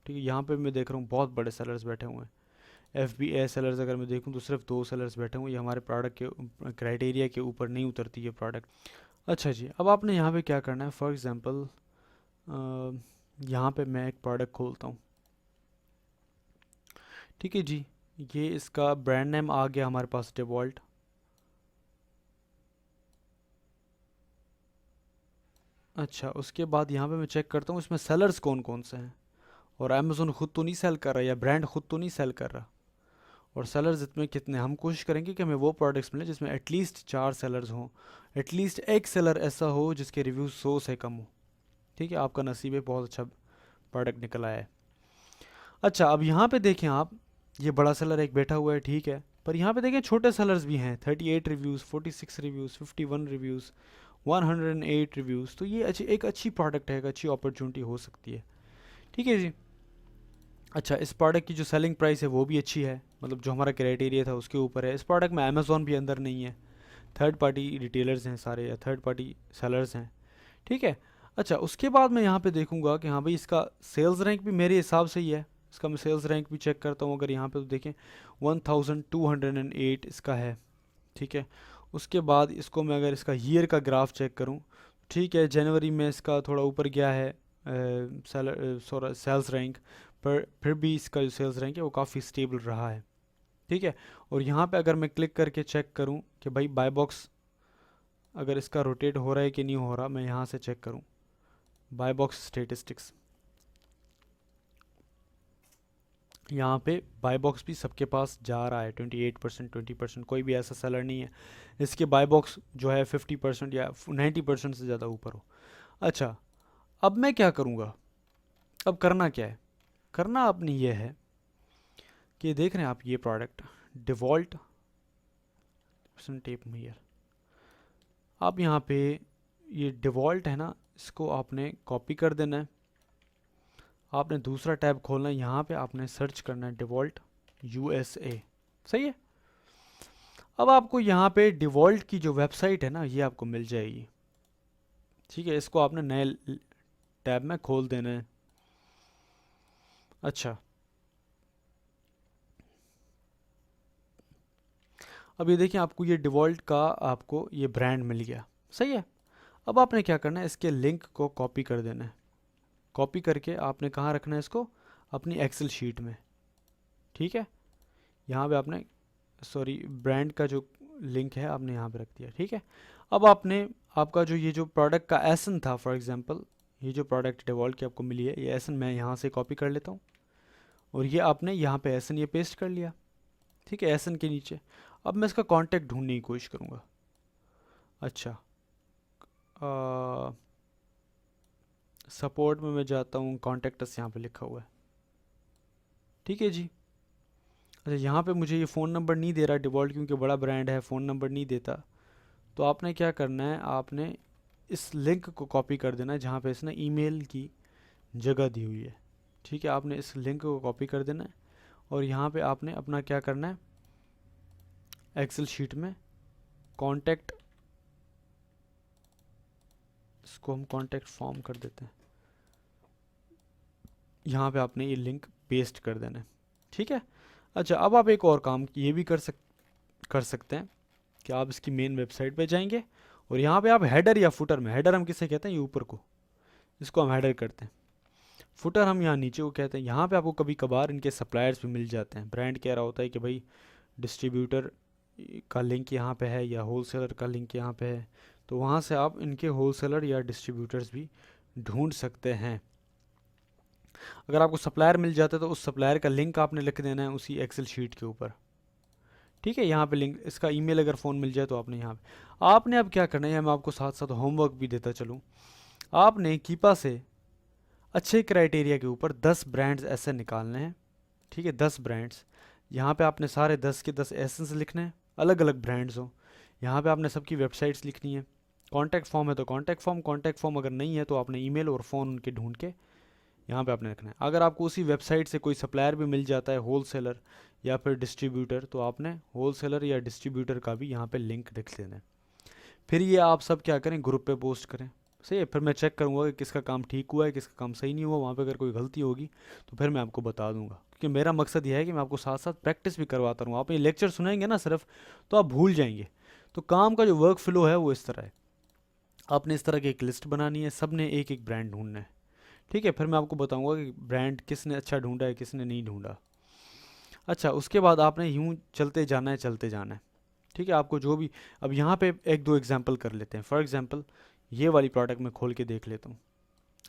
[SPEAKER 1] ठीक है, यहाँ पे मैं देख रहा हूँ बहुत बड़े सेलर्स बैठे हुए हैं। FBA सेलर्स अगर मैं देखूँ तो सिर्फ 2 सेलर्स बैठे हुए हैं। ये हमारे प्रोडक्ट के क्राइटेरिया के ऊपर नहीं उतरती ये प्रोडक्ट। अच्छा जी, अब आपने यहाँ पे क्या करना है, फॉर एग्ज़ाम्पल यहाँ पे मैं एक प्रोडक्ट खोलता हूँ। ठीक है जी, ये इसका ब्रांड नेम आ गया हमारे पास डिवॉल्ट। अच्छा, उसके बाद यहाँ पे मैं चेक करता हूँ इसमें सेलर्स कौन कौन से हैं, और अमेज़ोन खुद तो नहीं सेल कर रहा या ब्रांड खुद तो नहीं सेल कर रहा, और सेलर्स इतने कितने। हम कोशिश करेंगे कि हमें वो प्रोडक्ट्स मिले जिसमें एटलीस्ट 4 सेलर्स हों, एटलीस्ट एक सेलर ऐसा हो जिसके रिव्यू 100 से कम हो। ठीक है, आपका नसीब है, बहुत अच्छा प्रोडक्ट निकल आया है। अच्छा, अब यहाँ पे देखें आप, ये बड़ा सेलर एक बैठा हुआ है, ठीक है, पर यहाँ पे देखें छोटे सेलर्स भी हैं। 38 रिव्यूज़, 46 रिव्यूज़, 51 रिव्यूज़, 108 रिव्यूज़। तो ये एक अच्छी प्रोडक्ट है, एक अच्छी अपॉर्चुनिटी हो सकती है। ठीक है जी। अच्छा, इस प्रोडक्ट की जो सेलिंग प्राइस है वो भी अच्छी है, मतलब जो हमारा क्राइटेरिया था उसके ऊपर है। इस प्रोडक्ट में अमेज़ॉन भी अंदर नहीं है, थर्ड पार्टी रिटेलर्स हैं सारे, या थर्ड पार्टी सेलर्स हैं। ठीक है। अच्छा, उसके बाद मैं यहाँ पे देखूंगा कि हाँ भाई इसका सेल्स रैंक भी मेरे हिसाब से ही है। इसका मैं सेल्स रैंक भी चेक करता हूँ, अगर यहाँ पे तो देखें 1208 इसका है। ठीक है। उसके बाद इसको मैं अगर इसका ईयर का ग्राफ चेक करूँ, ठीक है, जनवरी में इसका थोड़ा ऊपर गया है सेल्स रैंक, पर फिर भी इसका जो सेल्स रैंक है वो काफ़ी स्टेबल रहा है। ठीक है। और यहाँ पे अगर मैं क्लिक करके चेक करूँ कि भाई बाय बॉक्स अगर इसका रोटेट हो रहा है कि नहीं हो रहा, मैं यहाँ से चेक करूँ बाय बॉक्स स्टेटिस्टिक्स। यहाँ पे बाय बॉक्स भी सबके पास जा रहा है 28%, 20%। कोई भी ऐसा सेलर नहीं है इसके बाय बॉक्स जो है 50% या 90% से ज़्यादा ऊपर हो। अच्छा, अब मैं क्या करूँगा, अब करना क्या है, करना आपने ये है कि देख रहे हैं आप ये प्रोडक्ट डिवॉल्ट टेप मेयर, आप यहाँ पे ये डिवॉल्ट है ना, इसको आपने कॉपी कर देना है। आपने दूसरा टैब खोलना है, यहाँ पे आपने सर्च करना है डिवॉल्ट USA। सही है। अब आपको यहाँ पे डिवॉल्ट की जो वेबसाइट है ना ये आपको मिल जाएगी। ठीक है, इसको आपने नए टैब में खोल देना है। अच्छा, अब ये देखिए आपको ये डिवॉल्ट का आपको ये ब्रांड मिल गया। सही है। अब आपने क्या करना है, इसके लिंक को कॉपी कर देना है। कॉपी करके आपने कहाँ रखना है इसको, अपनी एक्सेल शीट में। ठीक है, यहाँ पे आपने सॉरी ब्रांड का जो लिंक है आपने यहाँ पे रख दिया। ठीक है। अब आपने आपका जो ये जो प्रोडक्ट का एसन था, फॉर एग्जांपल ये जो प्रोडक्ट डिवॉल्ट की आपको मिली है, ये एसन मैं यहाँ से कॉपी कर लेता हूँ, और ये आपने यहाँ पे एसन ये पेस्ट कर लिया। ठीक है, एसन के नीचे अब मैं इसका कांटेक्ट ढूंढने की कोशिश करूँगा। अच्छा, सपोर्ट में मैं जाता हूँ, कॉन्टेक्टस यहाँ पे लिखा हुआ है। ठीक है जी। अच्छा, यहाँ पे मुझे ये फ़ोन नंबर नहीं दे रहा डिफ़ॉल्ट, क्योंकि बड़ा ब्रांड है, फ़ोन नंबर नहीं देता। तो आपने क्या करना है, आपने इस लिंक को कॉपी कर देना है जहाँ पे इसने ईमेल की जगह दी हुई है। ठीक है, आपने इस लिंक को कॉपी कर देना है, और यहाँ पे आपने अपना क्या करना है, एक्सेल शीट में कॉन्टैक्ट, इसको हम कॉन्टैक्ट फॉर्म कर देते हैं, यहाँ पे आपने ये लिंक पेस्ट कर देना है। ठीक है। अच्छा, अब आप एक और काम ये भी कर सकते हैं कि आप इसकी मेन वेबसाइट पे जाएंगे, और यहाँ पे आप हेडर या फुटर में, हेडर हम किसे कहते हैं, ये ऊपर को, इसको हम हेडर करते हैं। फुटर हम यहाँ नीचे को कहते हैं। यहाँ पे आपको कभी कभार इनके सप्लायर्स भी मिल जाते हैं। ब्रांड कह रहा होता है कि भाई डिस्ट्रीब्यूटर का लिंक यहाँ पे है या होलसेलर का लिंक यहाँ पे है, तो वहाँ से आप इनके होलसेलर या डिस्ट्रीब्यूटर्स भी ढूंढ सकते हैं। अगर आपको सप्लायर मिल जाता है तो उस सप्लायर का लिंक आपने लिख देना है उसी एक्सेल शीट के ऊपर। ठीक है, यहाँ पे लिंक, इसका ईमेल अगर फ़ोन मिल जाए तो आपने यहाँ पे, आपने अब क्या करना है, मैं आपको साथ साथ होमवर्क भी देता चलूँ। आपने कीपा से अच्छे क्राइटेरिया के ऊपर 10 ब्रांड्स ऐसे निकालने हैं। ठीक है, 10 ब्रांड्स, यहाँ पे आपने सारे 10 के 10 एसेंस लिखने हैं, अलग अलग ब्रांड्स हो। यहाँ पे आपने सबकी वेबसाइट्स लिखनी है। कॉन्टैक्ट फॉर्म है तो कॉन्टैक्ट फॉर्म, कॉन्टैक्ट फॉर्म अगर नहीं है तो आपने ईमेल और फ़ोन उनके ढूंढ के यहाँ पे आपने रखना है। अगर आपको उसी वेबसाइट से कोई सप्लायर भी मिल जाता है, होल सेलर या फिर डिस्ट्रीब्यूटर, तो आपने होल सेलर या डिस्ट्रीब्यूटर का भी यहाँ पे लिंक लिख देना है। फिर ये आप सब क्या करें, ग्रुप पे पोस्ट करें। सही है। फिर मैं चेक करूँगा कि किसका काम ठीक हुआ है, किसका काम सही नहीं हुआ। वहाँ पे अगर कोई गलती होगी तो फिर मैं आपको बता दूंगा, क्योंकि मेरा मकसद यह है कि मैं आपको साथ साथ प्रैक्टिस भी करवाता रहूँ। आप ये लेक्चर सुनेंगे ना सिर्फ, तो आप भूल जाएंगे। तो काम का जो वर्क फ्लो है वो इस तरह है। आपने इस तरह की एक लिस्ट बनानी है, सब ने एक एक ब्रांड ढूंढना है। ठीक है। फिर मैं आपको बताऊंगा कि ब्रांड किसने अच्छा ढूंढा है, किसने नहीं ढूंढा। अच्छा, उसके बाद आपने यूं चलते जाना है, चलते जाना है। ठीक है। आपको जो भी, अब यहाँ पे एक दो एग्जांपल कर लेते हैं। फॉर एग्जांपल ये वाली प्रोडक्ट मैं खोल के देख लेता हूँ।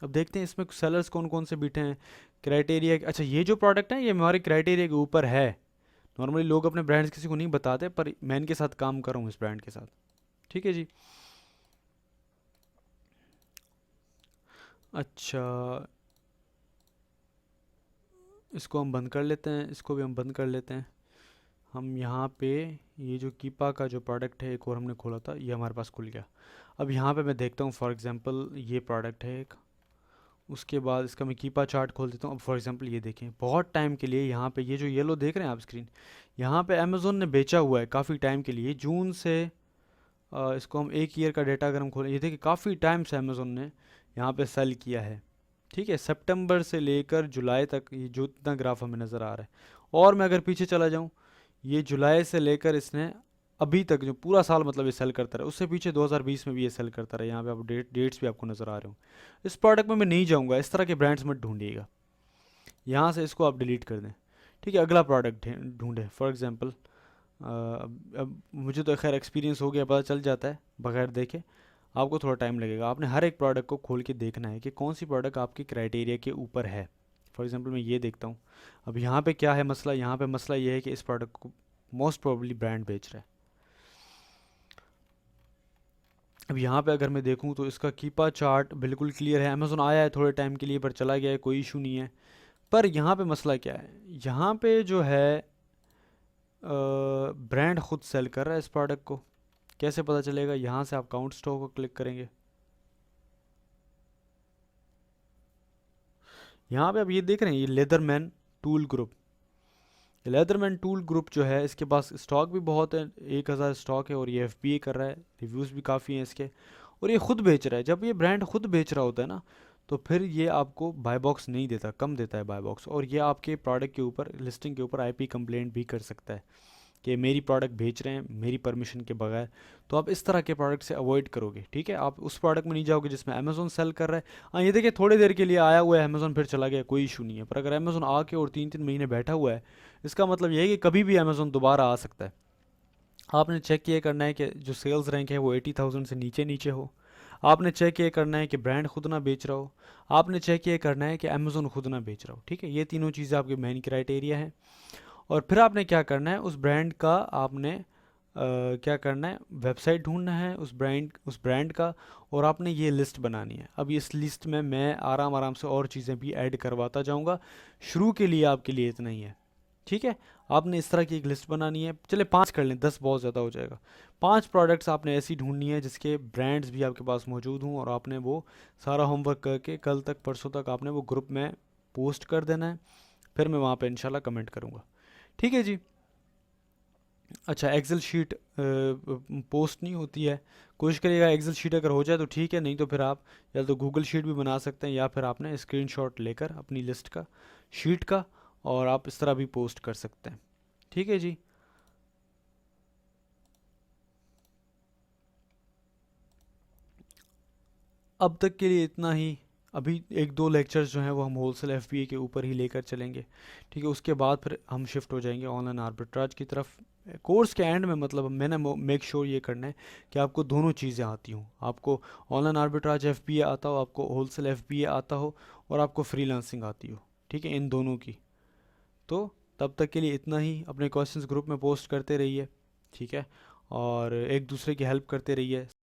[SPEAKER 1] अब देखते हैं इसमें सेलर्स कौन कौन से बीठे हैं, क्राइटेरिया। अच्छा, ये जो प्रोडक्ट है ये हमारे क्राइटेरिया के ऊपर है। नॉर्मली लोग अपने ब्रांड्स किसी को नहीं बताते, पर मैं इनके साथ काम कर रहा हूँ, इस ब्रांड के साथ। ठीक है जी। अच्छा, इसको हम बंद कर लेते हैं, इसको भी हम बंद कर लेते हैं। हम यहाँ पे ये जो कीपा का जो प्रोडक्ट है एक और हमने खोला था, ये हमारे पास खुल गया। अब यहाँ पे मैं देखता हूँ, फॉर एग्जांपल ये प्रोडक्ट है एक। उसके बाद इसका मैं कीपा चार्ट खोल देता हूँ। अब फॉर एग्जांपल ये देखें, बहुत टाइम के लिए यहाँ पे ये जो येलो देख रहे हैं आप स्क्रीन, यहाँ पे अमेज़ोन ने बेचा हुआ है काफ़ी टाइम के लिए, जून से। इसको हम एक ईयर का डेटा अगर हम खोलें, ये देखिए काफ़ी टाइम से अमेज़ोन ने यहाँ पे सेल किया है। ठीक है। सितंबर से लेकर जुलाई तक ये जो इतना ग्राफ हमें नज़र आ रहा है। और मैं अगर पीछे चला जाऊँ, ये जुलाई से लेकर इसने अभी तक जो पूरा साल मतलब ये सेल करता रहा। उससे पीछे 2020 में भी ये सेल करता रहा। यहाँ पे आप डेट्स भी आपको नज़र आ रहे हो। इस प्रोडक्ट में मैं नहीं जाऊँगा, इस तरह के ब्रांड्स मत ढूंढिएगा। यहाँ से इसको आप डिलीट कर दें। ठीक है। अगला प्रोडक्ट ढूंढें। फॉर एग्जांपल अब मुझे तो खैर एक्सपीरियंस हो गया, पता चल जाता है बगैर देखे। आपको थोड़ा टाइम लगेगा। आपने हर एक प्रोडक्ट को खोल के देखना है कि कौन सी प्रोडक्ट आपके क्राइटेरिया के ऊपर है। फॉर एग्जांपल मैं ये देखता हूँ। अब यहाँ पे क्या है मसला, यहाँ पे मसला ये है कि इस प्रोडक्ट को मोस्ट प्रोबेबली ब्रांड बेच रहा है। अब यहाँ पे अगर मैं देखूँ तो इसका कीपा चार्ट बिल्कुल क्लियर है। अमेज़ोन आया है थोड़े टाइम के लिए, पर चला गया है, कोई इशू नहीं है। पर यहाँ पे मसला क्या है, यहाँ पे जो है ब्रांड खुद सेल कर रहा है इस प्रोडक्ट को। कैसे पता चलेगा, यहाँ से आप काउंट स्टॉक को क्लिक करेंगे। यहाँ पे आप ये देख रहे हैं, ये लेदरमैन टूल ग्रुप। लेदरमैन टूल ग्रुप जो है, इसके पास स्टॉक भी बहुत है, 1000 स्टॉक है, और ये एफबीए कर रहा है, रिव्यूज़ भी काफ़ी हैं इसके, और ये खुद बेच रहा है। जब ये ब्रांड खुद बेच रहा होता है ना, तो फिर ये आपको बाय बॉक्स नहीं देता, कम देता है बाय बॉक्स, और ये आपके प्रोडक्ट के ऊपर, लिस्टिंग के ऊपर आईपी कंप्लेंट भी कर सकता है कि मेरी प्रोडक्ट बेच रहे हैं मेरी परमिशन के बगैर। तो आप इस तरह के प्रोडक्ट से अवॉइड करोगे। ठीक है। आप उस प्रोडक्ट में नहीं जाओगे जिसमें अमेज़ोन सेल कर रहा है। हाँ, ये देखिए थोड़ी देर के लिए आया हुआ है अमेज़ोन, फिर चला गया, कोई इशू नहीं है। पर अगर अमेज़ोन आके और 3-3 महीने बैठा हुआ है, इसका मतलब ये है कि कभी भी अमेज़ोन दोबारा आ सकता है। आपने चेक ये करना है कि जो सेल्स रैंक है वो 80,000 से नीचे नीचे हो। आपने चेक ये करना है कि ब्रांड खुद ना बेच रहा हो। आपने चेक ये करना है कि अमेज़ोन खुद ना बेच रहा हो। ठीक है। ये तीनों चीज़ें आपके मेन क्राइटेरिया हैं। और फिर आपने क्या करना है, उस ब्रांड का आपने क्या करना है, वेबसाइट ढूंढना है उस ब्रांड का, और आपने ये लिस्ट बनानी है। अब इस लिस्ट में मैं आराम आराम से और चीज़ें भी ऐड करवाता जाऊंगा। शुरू के लिए आपके लिए इतना ही है। ठीक है। आपने इस तरह की एक लिस्ट बनानी है। चले 5 कर लें, 10 बहुत ज़्यादा हो जाएगा। 5 प्रोडक्ट्स आपने ऐसी ढूंढनी है जिसके ब्रांड्स भी आपके पास मौजूद हों, और आपने वो सारा होमवर्क करके कल तक परसों तक आपने वो ग्रुप में पोस्ट कर देना है। फिर मैं वहाँ पे इंशाल्लाह कमेंट करूँगा। ठीक है जी। अच्छा, एक्सेल शीट पोस्ट नहीं होती है। कोशिश करिएगा एक्सेल शीट अगर हो जाए तो ठीक है, नहीं तो फिर आप या तो गूगल शीट भी बना सकते हैं, या फिर आपने स्क्रीनशॉट लेकर अपनी लिस्ट का, शीट का, और आप इस तरह भी पोस्ट कर सकते हैं। ठीक है जी। अब तक के लिए इतना ही। अभी एक दो लेक्चर्स जो हैं वो हम होलसेल एफबीए के ऊपर ही लेकर चलेंगे। ठीक है। उसके बाद फिर हम शिफ्ट हो जाएंगे ऑनलाइन आर्बिट्राज की तरफ। कोर्स के एंड में मतलब मैंने मेक श्योर ये करना है कि आपको दोनों चीज़ें आती हों। आपको ऑनलाइन आर्बिट्राज एफबीए आता हो, आपको होलसेल एफबीए आता हो, और आपको फ्रीलांसिंग आती हो। ठीक है। इन दोनों की। तो तब तक के लिए इतना ही। अपने क्वेश्चंस ग्रुप में पोस्ट करते रहिए। ठीक है। और एक दूसरे की हेल्प करते रहिए।